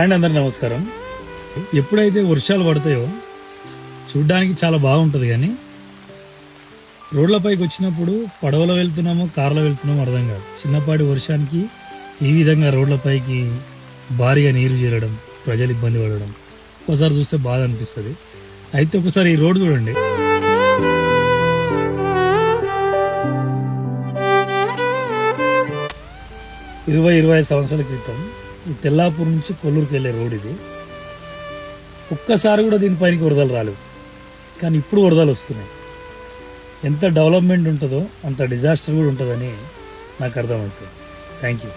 And అందరికి నమస్కారం. ఎప్పుడైతే వర్షాలు పడతాయో చూడ్డానికి చాలా బాగుంటుంది, కానీ రోడ్లపైకి వచ్చినప్పుడు పడవలో వెళ్తున్నామో కార్లో వెళ్తున్నామో అర్థం కాదు. చిన్నపాటి వర్షానికి ఈ విధంగా రోడ్లపైకి భారీగా నీరు చేరడం, ప్రజలు ఇబ్బంది పడడం ఒకసారి చూస్తే బాధ అనిపిస్తుంది. అయితే ఒకసారి ఈ రోడ్డు చూడండి. ఇరవై 25 సంవత్సరాల క్రితం ఈ తెల్లాపూర్ నుంచి కొల్లూరుకి వెళ్ళే రోడ్ ఇది. ఒక్కసారి కూడా దీనిపైనకి వరదలు రాలేవు, కానీ ఇప్పుడు వరదలు వస్తున్నాయి. ఎంత డెవలప్మెంట్ ఉంటుందో అంత డిజాస్టర్ కూడా ఉంటుందని నాకు అర్థమవుతుంది. Thank you.